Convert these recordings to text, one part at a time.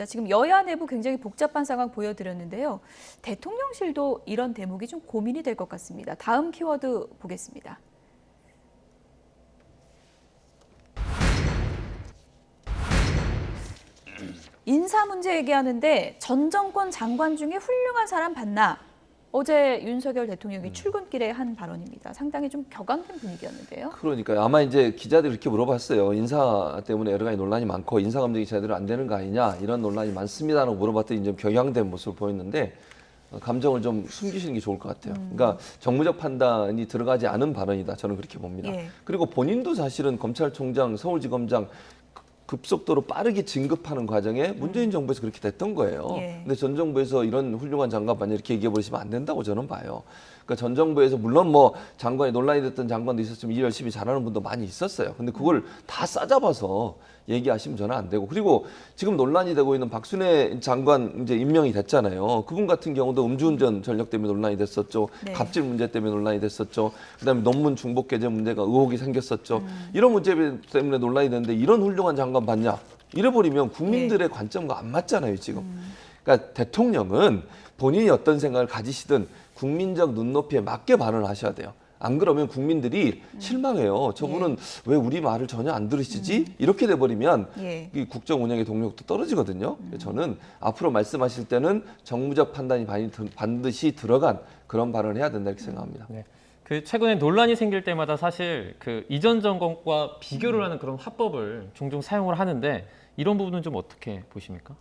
지금 여야 내부 굉장히 복잡한 상황 보여드렸는데요. 대통령실도 이런 대목이 좀 고민이 될 것 같습니다. 다음 키워드 보겠습니다. 인사 문제 얘기하는데 전 정권 장관 중에 훌륭한 사람 봤나? 어제 윤석열 대통령이 출근길에 한 발언입니다. 상당히 좀 격앙된 분위기였는데요. 그러니까요. 아마 이제 기자들이 그렇게 물어봤어요. 인사 때문에 여러 가지 논란이 많고 인사 감독이 제대로 안 되는 거 아니냐 이런 논란이 많습니다라고 물어봤더니 좀 격양된 모습을 보였는데 감정을 좀 숨기시는 게 좋을 것 같아요. 그러니까 정무적 판단이 들어가지 않은 발언이다. 저는 그렇게 봅니다. 예. 그리고 본인도 사실은 검찰총장, 서울지검장 급속도로 빠르게 진급하는 과정에 문재인 정부에서 그렇게 됐던 거예요. 예. 근데 전 정부에서 이런 훌륭한 장관 반냐 이렇게 얘기해 버리시면 안 된다고 저는 봐요. 그러니까 전 정부에서 물론 뭐 장관이 논란이 됐던 장관도 있었지만 일 열심히 잘하는 분도 많이 있었어요. 근데 그걸 다 싸잡아서 얘기하시면 저는 안 되고, 그리고 지금 논란이 되고 있는 박순애 장관 이제 임명이 됐잖아요. 그분 같은 경우도 음주운전 전력 때문에 논란이 됐었죠. 네. 갑질 문제 때문에 논란이 됐었죠. 그다음에 논문 중복 게재 문제가 의혹이 생겼었죠. 이런 문제 때문에 논란이 됐는데 이런 훌륭한 장관 봤냐? 이래버리면 국민들의 관점과 안 맞잖아요, 지금. 그러니까 대통령은 본인이 어떤 생각을 가지시든 국민적 눈높이에 맞게 발언을 하셔야 돼요. 안 그러면 국민들이 실망해요. 저분은 왜 우리 말을 전혀 안 들으시지? 이렇게 돼버리면 예. 이 국정 운영의 동력도 떨어지거든요. 그래서 저는 앞으로 말씀하실 때는 정무적 판단이 반드시 들어간 그런 발언을 해야 된다 이렇게 생각합니다. 네. 그 최근에 논란이 생길 때마다 사실 그 이전 정권과 비교를 하는 그런 화법을 종종 사용을 하는데 이런 부분은 좀 어떻게 보십니까?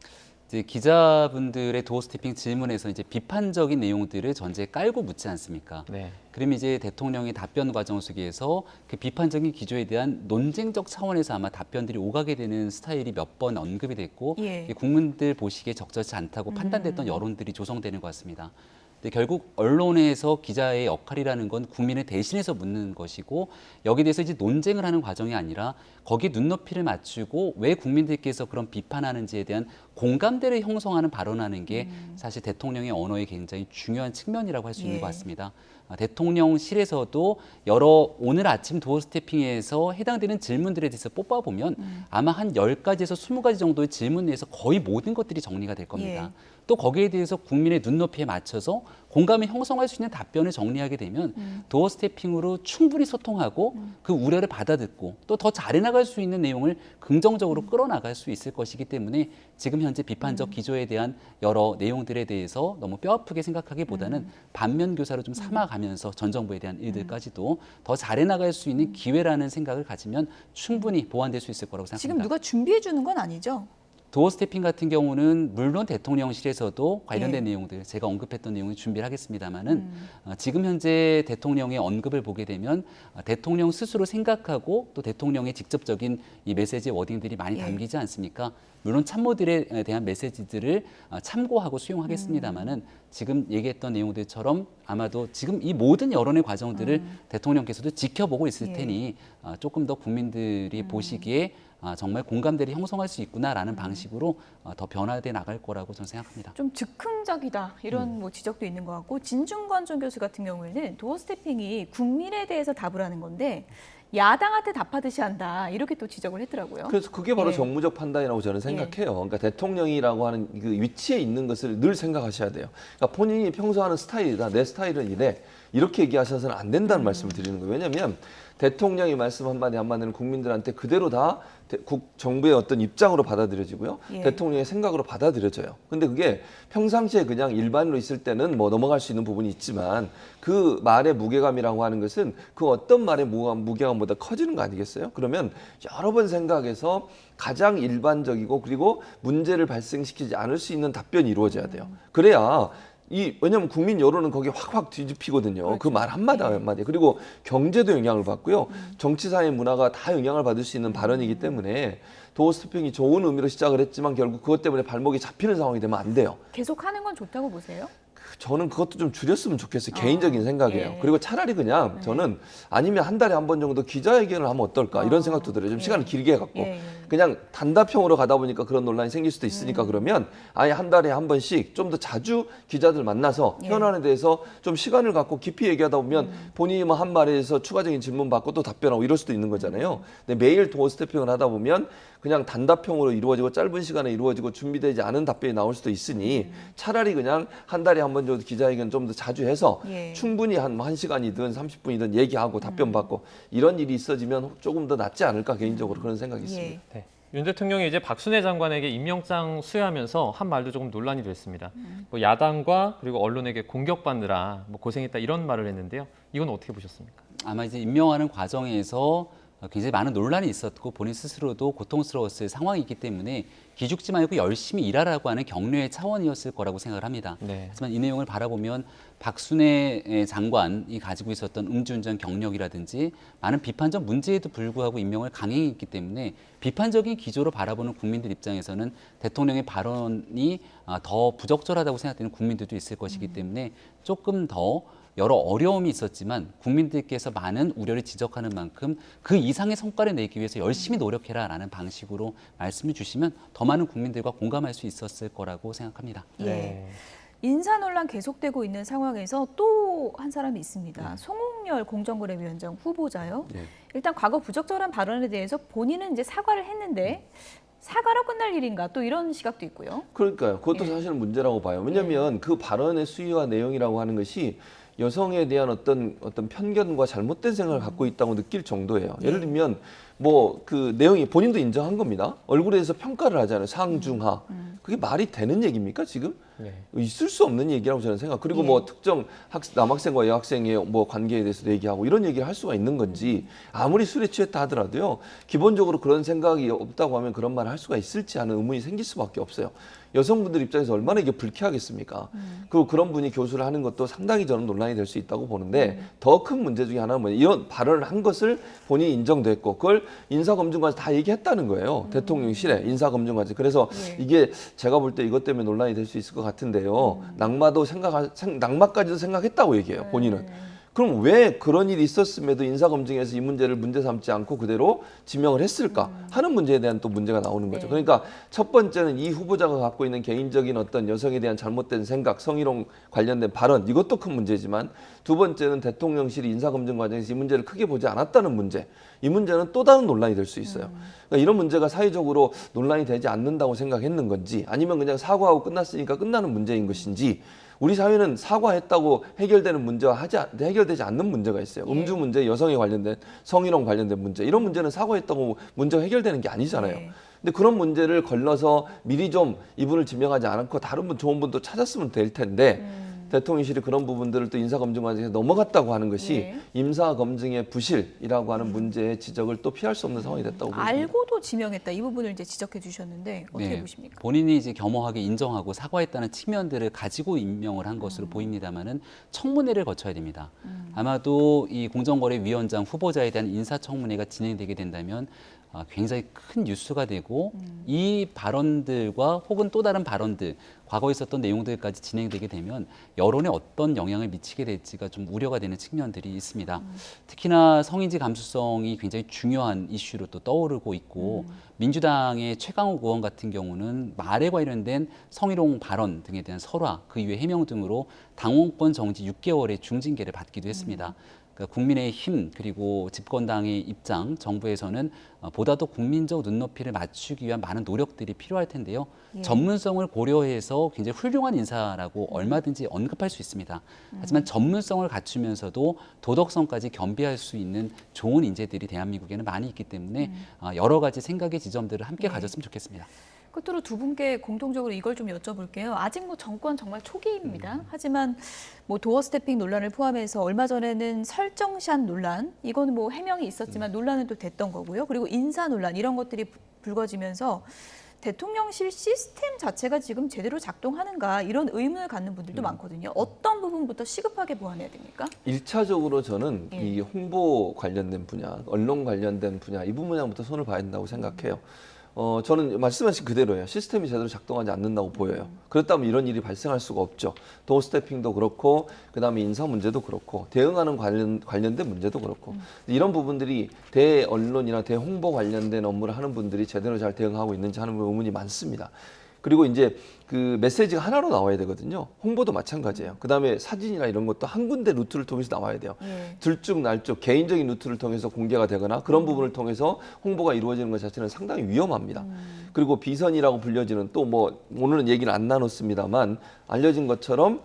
이제 기자분들의 도어 스태핑 질문에서 이제 비판적인 내용들을 전제에 깔고 묻지 않습니까? 네. 그러면 이제 대통령의 답변 과정 속에서 그 비판적인 기조에 대한 논쟁적 차원에서 아마 답변들이 오가게 되는 스타일이 몇 번 언급이 됐고 예. 국민들 보시기에 적절치 않다고 판단됐던 여론들이 조성되는 것 같습니다. 근데 결국 언론에서 기자의 역할이라는 건 국민을 대신해서 묻는 것이고 여기에 대해서 이제 논쟁을 하는 과정이 아니라 거기에 눈높이를 맞추고 왜 국민들께서 그런 비판하는지에 대한 공감대를 형성하는 발언하는 게 사실 대통령의 언어의 굉장히 중요한 측면이라고 할 수 있는 예. 것 같습니다. 대통령실에서도 여러 오늘 아침 도어 스태핑에서 해당되는 질문들에 대해서 뽑아보면 아마 한 10가지에서 20가지 정도의 질문 내에서 거의 모든 것들이 정리가 될 겁니다. 예. 또 거기에 대해서 국민의 눈높이에 맞춰서 공감을 형성할 수 있는 답변을 정리하게 되면 도어 스태핑으로 충분히 소통하고 그 우려를 받아듣고 또 더 잘해나갈 수 있는 내용을 긍정적으로 끌어나갈 수 있을 것이기 때문에 지금 현재 비판적 기조에 대한 여러 내용들에 대해서 너무 뼈아프게 생각하기보다는 반면 교사로 좀 삼아가면서 전 정부에 대한 일들까지도 더 잘해나갈 수 있는 기회라는 생각을 가지면 충분히 보완될 수 있을 거라고 지금 생각합니다. 누가 준비해 주는 건 아니죠? 도어 스태핑 같은 경우는 물론 대통령실에서도 관련된 예. 내용들, 제가 언급했던 내용을 준비를 하겠습니다만은 지금 현재 대통령의 언급을 보게 되면 대통령 스스로 생각하고 또 대통령의 직접적인 이 메시지 워딩들이 많이 예. 담기지 않습니까? 물론 참모들에 대한 메시지들을 참고하고 수용하겠습니다만은 지금 얘기했던 내용들처럼 아마도 지금 이 모든 여론의 과정들을 대통령께서도 지켜보고 있을 예. 테니 조금 더 국민들이 보시기에 정말 공감대를 형성할 수 있구나라는 방식으로 더 변화돼 나갈 거라고 저는 생각합니다. 좀 즉흥적이다 이런 뭐 지적도 있는 것 같고, 진중권 전 교수 같은 경우에는 도어 스태핑이 국민에 대해서 답을 하는 건데 야당한테 답하듯이 한다 이렇게 또 지적을 했더라고요. 그래서 그게 바로 예. 정무적 판단이라고 저는 생각해요. 그러니까 대통령이라고 하는 그 위치에 있는 것을 늘 생각하셔야 돼요. 그러니까 본인이 평소 하는 스타일이다. 내 스타일은 이래. 이렇게 얘기하셔서는 안 된다는 말씀을 드리는 거예요. 왜냐하면 대통령이 말씀 한마디 한마디는 국민들한테 그대로 다 정부의 어떤 입장으로 받아들여지고요. 예. 대통령의 생각으로 받아들여져요. 근데 그게 평상시에 그냥 일반으로 있을 때는 뭐 넘어갈 수 있는 부분이 있지만 그 말의 무게감이라고 하는 것은 그 어떤 말의 무게감보다 커지는 거 아니겠어요? 그러면 여러 번 생각해서 가장 일반적이고 그리고 문제를 발생시키지 않을 수 있는 답변이 이루어져야 돼요. 그래야 왜냐하면 국민 여론은 거기에 확확 뒤집히거든요. 그렇죠. 그 말 한마디 한마디. 그리고 경제도 영향을 받고요. 정치사회 문화가 다 영향을 받을 수 있는 발언이기 때문에 도어 스태핑이 좋은 의미로 시작을 했지만 결국 그것 때문에 발목이 잡히는 상황이 되면 안 돼요. 계속 하는 건 좋다고 보세요? 저는 그것도 좀 줄였으면 좋겠어요. 개인적인 생각이에요. 예. 그리고 차라리 그냥 저는 아니면 한 달에 한 번 정도 기자회견을 하면 어떨까 이런 생각도 들어요. 좀 시간을 길게 해갖고 예. 그냥 단답형으로 가다 보니까 그런 논란이 생길 수도 있으니까 그러면 아예 한 달에 한 번씩 좀 더 자주 기자들 만나서 현안에 대해서 좀 시간을 갖고 깊이 얘기하다 보면 본인이 뭐 한 말에서 추가적인 질문 받고 또 답변하고 이럴 수도 있는 거잖아요. 근데 매일 도어 스태핑을 하다 보면 그냥 단답형으로 이루어지고 짧은 시간에 이루어지고 준비되지 않은 답변이 나올 수도 있으니 차라리 그냥 한 달에 한 번 정도 기자회견 좀 더 자주 해서 예. 충분히 한 1시간이든 30분이든 얘기하고 답변 받고 이런 일이 있어지면 조금 더 낫지 않을까 개인적으로 그런 생각이 있습니다. 예. 네. 윤 대통령이 이제 박순애 장관에게 임명장 수여하면서 한 말도 조금 논란이 됐습니다. 뭐 야당과 그리고 언론에게 공격받느라 뭐 고생했다 이런 말을 했는데요. 이건 어떻게 보셨습니까? 아마 이제 임명하는 과정에서 굉장히 많은 논란이 있었고 본인 스스로도 고통스러웠을 상황이기 때문에 기죽지 말고 열심히 일하라고 하는 격려의 차원이었을 거라고 생각을 합니다. 네. 하지만 이 내용을 바라보면 박순애 장관이 가지고 있었던 음주운전 경력이라든지 많은 비판적 문제에도 불구하고 임명을 강행했기 때문에 비판적인 기조로 바라보는 국민들 입장에서는 대통령의 발언이 더 부적절하다고 생각되는 국민들도 있을 것이기 때문에 조금 더 여러 어려움이 있었지만 국민들께서 많은 우려를 지적하는 만큼 그 이상의 성과를 내기 위해서 열심히 노력해라라는 방식으로 말씀을 주시면 더 많은 국민들과 공감할 수 있었을 거라고 생각합니다. 예. 인사 논란 계속되고 있는 상황에서 또 한 사람이 있습니다. 송홍열 공정거래위원장 후보자요. 네. 일단 과거 부적절한 발언에 대해서 본인은 이제 사과를 했는데 사과로 끝날 일인가 또 이런 시각도 있고요. 그러니까요. 그것도 예. 사실 문제라고 봐요. 왜냐하면 그 발언의 수위와 내용이라고 하는 것이 여성에 대한 어떤 편견과 잘못된 생각을 갖고 있다고 느낄 정도예요. 예를 들면 뭐 그 내용이 본인도 인정한 겁니다. 얼굴에 대해서 평가를 하잖아요. 상중하. 그게 말이 되는 얘기입니까 지금? 네. 있을 수 없는 얘기라고 저는 생각. 그리고 예. 뭐 특정 남학생과 여학생의 뭐 관계에 대해서도 얘기하고 이런 얘기를 할 수가 있는 건지 아무리 술에 취했다 하더라도요. 기본적으로 그런 생각이 없다고 하면 그런 말을 할 수가 있을지 하는 의문이 생길 수밖에 없어요. 여성분들 입장에서 얼마나 이게 불쾌하겠습니까? 그리고 그런 분이 교수를 하는 것도 상당히 저는 논란이 될 수 있다고 보는데 더 큰 문제 중에 하나는 뭐냐. 이런 발언을 한 것을 본인이 인정됐고 그걸 인사검증관에서 다 얘기했다는 거예요. 대통령실에 인사검증관에서. 그래서 예. 이게 제가 볼 때 이것 때문에 논란이 될 수 있을 것 같은데요. 낙마까지도 생각했다고 얘기해요. 본인은. 그럼 왜 그런 일이 있었음에도 인사검증에서 이 문제를 문제 삼지 않고 그대로 지명을 했을까 하는 문제에 대한 또 문제가 나오는 거죠. 네. 그러니까 첫 번째는 이 후보자가 갖고 있는 개인적인 어떤 여성에 대한 잘못된 생각, 성희롱 관련된 발언 이것도 큰 문제지만 두 번째는 대통령실이 인사검증 과정에서 이 문제를 크게 보지 않았다는 문제. 이 문제는 또 다른 논란이 될 수 있어요. 그러니까 이런 문제가 사회적으로 논란이 되지 않는다고 생각했는 건지 아니면 그냥 사과하고 끝났으니까 끝나는 문제인 것인지 우리 사회는 사과했다고 해결되는 문제와 해결되지 않는 문제가 있어요. 음주 문제, 여성에 관련된 성희롱 관련된 문제 이런 문제는 사과했다고 문제가 해결되는 게 아니잖아요. 네. 근데 그런 문제를 걸러서 미리 좀 이분을 지명하지 않고 다른 분 좋은 분도 찾았으면 될 텐데 대통령실이 그런 부분들을 또 인사검증관에서 넘어갔다고 하는 것이 네. 인사검증의 부실이라고 하는 문제의 지적을 또 피할 수 없는 상황이 됐다고 보입니다. 알고도 지명했다 이 부분을 이제 지적해 주셨는데 어떻게 네, 보십니까? 본인이 이제 겸허하게 인정하고 사과했다는 측면들을 가지고 임명을 한 것으로 보입니다만은 청문회를 거쳐야 됩니다. 아마도 이 공정거래위원장 후보자에 대한 인사청문회가 진행되게 된다면 굉장히 큰 뉴스가 되고 이 발언들과 혹은 또 다른 발언들 과거에 있었던 내용들까지 진행되게 되면 여론에 어떤 영향을 미치게 될지가 좀 우려가 되는 측면들이 있습니다. 특히나 성인지 감수성이 굉장히 중요한 이슈로 또 떠오르고 있고 민주당의 최강욱 의원 같은 경우는 말에 관련된 성희롱 발언 등에 대한 설화, 그 이외 해명 등으로 당원권 정지 6개월의 중징계를 받기도 했습니다. 그러니까 국민의힘 그리고 집권당의 입장, 정부에서는 보다 더 국민적 눈높이를 맞추기 위한 많은 노력들이 필요할 텐데요. 예. 전문성을 고려해서 굉장히 훌륭한 인사라고 얼마든지 언급할 수 있습니다. 하지만 전문성을 갖추면서도 도덕성까지 겸비할 수 있는 좋은 인재들이 대한민국에는 많이 있기 때문에 여러 가지 생각의 지점들을 함께 네. 가졌으면 좋겠습니다. 끝으로 두 분께 공통적으로 이걸 좀 여쭤볼게요. 아직 뭐 정권 정말 초기입니다. 하지만 뭐 도어 스태핑 논란을 포함해서 얼마 전에는 설정샷 논란, 이거는 뭐 해명이 있었지만 논란은 또 됐던 거고요. 그리고 인사 논란 이런 것들이 불거지면서 대통령실 시스템 자체가 지금 제대로 작동하는가 이런 의문을 갖는 분들도 많거든요. 어떤 부분부터 시급하게 보완해야 됩니까? 1차적으로 저는 예. 이 홍보 관련된 분야, 언론 관련된 분야 이 분야부터 손을 봐야 된다고 생각해요. 저는 말씀하신 그대로예요. 시스템이 제대로 작동하지 않는다고 보여요. 그렇다면 이런 일이 발생할 수가 없죠. 도어 스태핑도 그렇고, 그다음에 인사 문제도 그렇고, 대응하는 관련된 문제도 그렇고, 이런 부분들이 대언론이나 대홍보 관련된 업무를 하는 분들이 제대로 잘 대응하고 있는지 하는 의문이 많습니다. 그리고 이제 그 메시지가 하나로 나와야 되거든요. 홍보도 마찬가지예요. 그다음에 사진이나 이런 것도 한 군데 루트를 통해서 나와야 돼요. 예. 들쭉날쭉 개인적인 루트를 통해서 공개가 되거나 그런 부분을 통해서 홍보가 이루어지는 것 자체는 상당히 위험합니다. 그리고 비선이라고 불려지는 또 뭐 오늘은 얘기는 안 나눴습니다만 알려진 것처럼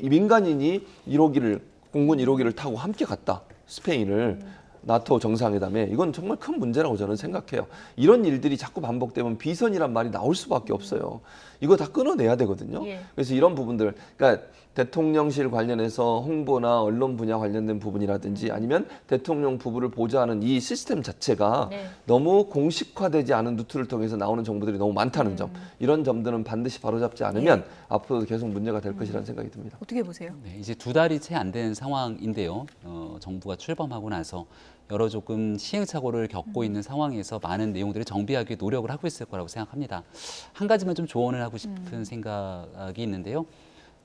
민간인이 1호기를 공군 1호기를 타고 함께 갔다. 스페인을. 나토 정상회담에 이건 정말 큰 문제라고 저는 생각해요. 이런 일들이 자꾸 반복되면 비선이란 말이 나올 수밖에 없어요. 이거 다 끊어내야 되거든요. 예. 그래서 이런 부분들, 그러니까 대통령실 관련해서 홍보나 언론 분야 관련된 부분이라든지 아니면 대통령 부부를 보좌하는 이 시스템 자체가 네. 너무 공식화되지 않은 루트를 통해서 나오는 정보들이 너무 많다는 점, 이런 점들은 반드시 바로잡지 않으면 앞으로도 계속 문제가 될 것이라는 생각이 듭니다. 어떻게 보세요? 네, 이제 2달이 채 안 되는 상황인데요. 정부가 출범하고 나서 여러 조금 시행착오를 겪고 있는 상황에서 많은 내용들을 정비하기 노력을 하고 있을 거라고 생각합니다. 한 가지만 좀 조언을 하고 싶은 생각이 있는데요.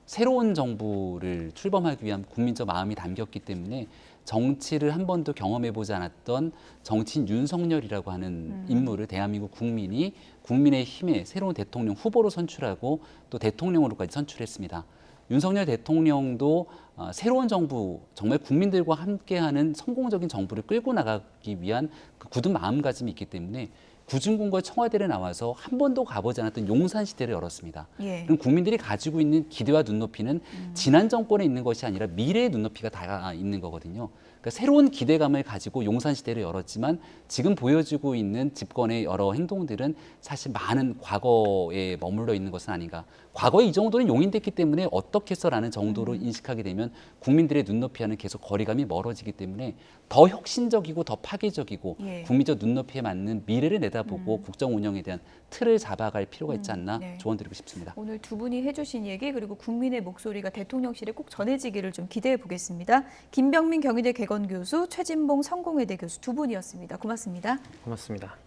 새로운 정부를 출범하기 위한 국민적 마음이 담겼기 때문에 정치를 한 번도 경험해보지 않았던 정치인 윤석열이라고 하는 인물을 대한민국 국민이 국민의힘의 새로운 대통령 후보로 선출하고 또 대통령으로까지 선출했습니다. 윤석열 대통령도 새로운 정부, 정말 국민들과 함께하는 성공적인 정부를 끌고 나가기 위한 그 굳은 마음가짐이 있기 때문에 구중궁궐 청와대를 나와서 한 번도 가보지 않았던 용산 시대를 열었습니다. 예. 그럼 국민들이 가지고 있는 기대와 눈높이는 지난 정권에 있는 것이 아니라 미래의 눈높이가 다 있는 거거든요. 그러니까 새로운 기대감을 가지고 용산 시대를 열었지만 지금 보여지고 있는 집권의 여러 행동들은 사실 많은 과거에 머물러 있는 것은 아닌가. 과거에 이 정도는 용인됐기 때문에 어떻게 해서라는 정도로 인식하게 되면 국민들의 눈높이와는 계속 거리감이 멀어지기 때문에 더 혁신적이고 더 파괴적이고 예. 국민적 눈높이에 맞는 미래를 내다보고 국정 운영에 대한 틀을 잡아갈 필요가 있지 않나 네. 조언드리고 싶습니다. 오늘 두 분이 해주신 얘기 그리고 국민의 목소리가 대통령실에 꼭 전해지기를 좀 기대해 보겠습니다. 김병민 경희대 개건교수, 최진봉 성공회대 교수 두 분이었습니다. 고맙습니다. 고맙습니다.